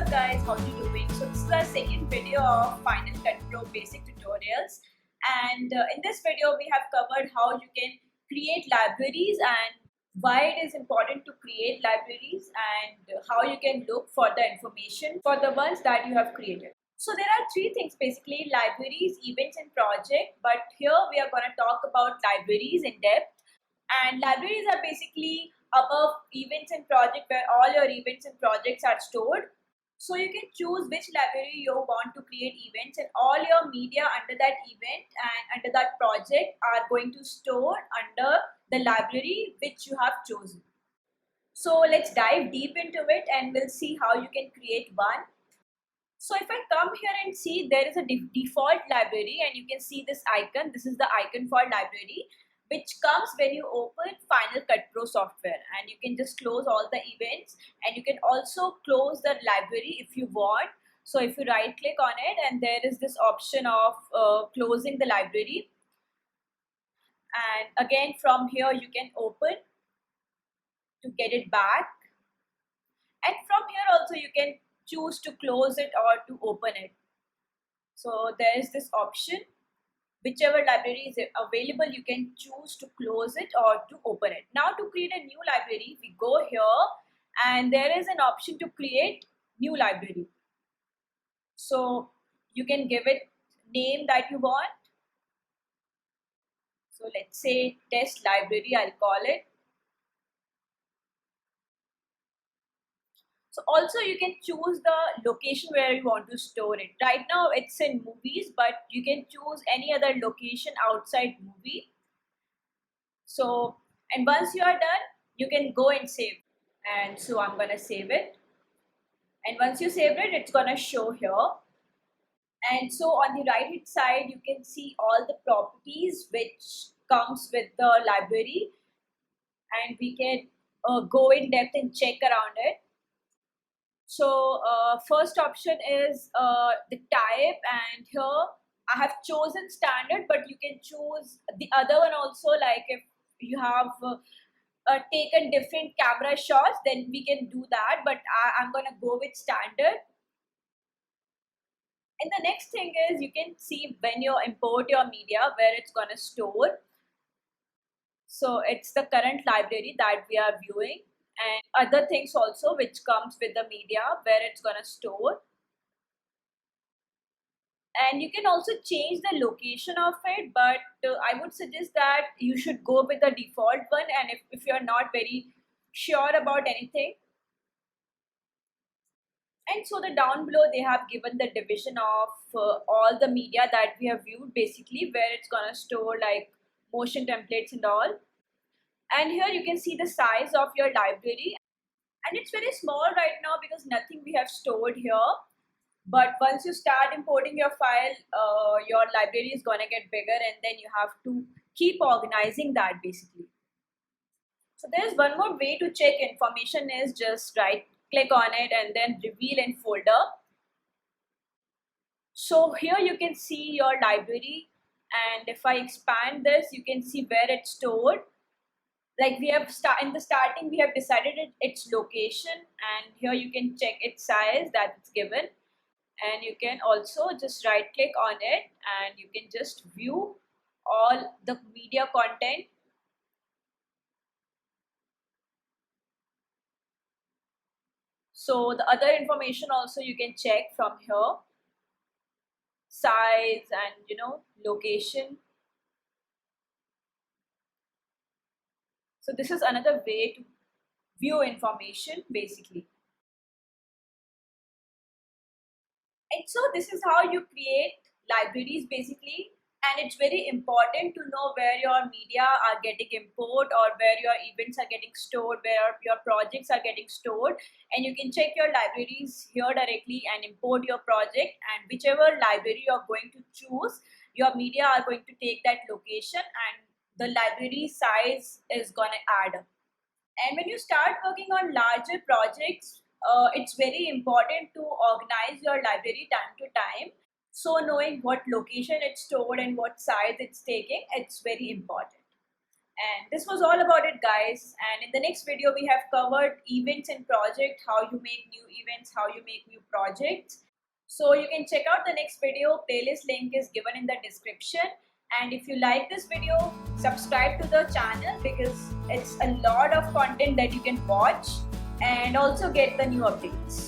up guys, how you doing? So this is our second video of Final Cut Pro basic tutorials, and in this video we have covered how you can create libraries and why it is important to create libraries and how you can look for the information for the ones that you have created. So there are three things basically: libraries, events and project, but here we are going to talk about libraries in depth. And libraries are basically above events and project, where all your events and projects are stored. So you can choose which library you want to create events, and all your media under that event and under that project are going to store under the library which you have chosen. So let's dive deep into it and we'll see how you can create one. So if I come here and see, there is a default library, and you can see this icon. This is the icon for library, which comes when you open Final Cut Pro software, and you can just close all the events, and you can also close the library if you want. So if you right click on it, and there is this option of closing the library, and again from here you can open to get it back, and from here also you can choose to close it or to open it. So there is this option. Whichever library is available, you can choose to close it or to open it. Now to create a new library, we go here and there is an option to create new library. So you can give it name that you want. So let's say test library, I'll call it. So also you can choose the location where you want to store it. Right now it's in movies, but you can choose any other location outside movie. So, and once you are done, you can go and save. And so I'm gonna save it. And once you save it, it's gonna show here. And so on the right hand side, you can see all the properties which comes with the library, and we can go in depth and check around it. So first option is the type, and here I have chosen standard, but you can choose the other one also. Like if you have taken different camera shots, then we can do that, but I'm gonna go with standard. And the next thing is, you can see when you import your media where it's gonna store. So it's the current library that we are viewing, and other things also which comes with the media where it's gonna store. And you can also change the location of it, but I would suggest that you should go with the default one, and if you're not very sure about anything. And so the down below they have given the division of all the media that we have viewed, basically where it's gonna store like motion templates and all. And here you can see the size of your library, and it's very small right now because nothing we have stored here. But once you start importing your file, your library is gonna get bigger, and then you have to keep organizing that basically. So there's one more way to check information, is just right click on it and then reveal in folder. So here you can see your library, and if I expand this, you can see where it's stored. Like we have in the starting we have decided its location, and here you can check its size that it's given, and you can also just right click on it and you can just view all the media content. So the other information also you can check from here, size and location. So this is another way to view information basically. And so this is how you create libraries basically, and it's very important to know where your media are getting import, or where your events are getting stored, where your projects are getting stored. And you can check your libraries here directly and import your project, and whichever library you're going to choose, your media are going to take that location, and the library size is gonna add up. And when you start working on larger projects, it's very important to organize your library time to time. So knowing what location it's stored and what size it's taking, it's very important. And this was all about it, guys. And in the next video, we have covered events and project, how you make new events, how you make new projects. So you can check out the next video. Playlist link is given in the description. And if you like this video, subscribe to the channel because it's a lot of content that you can watch and also get the new updates.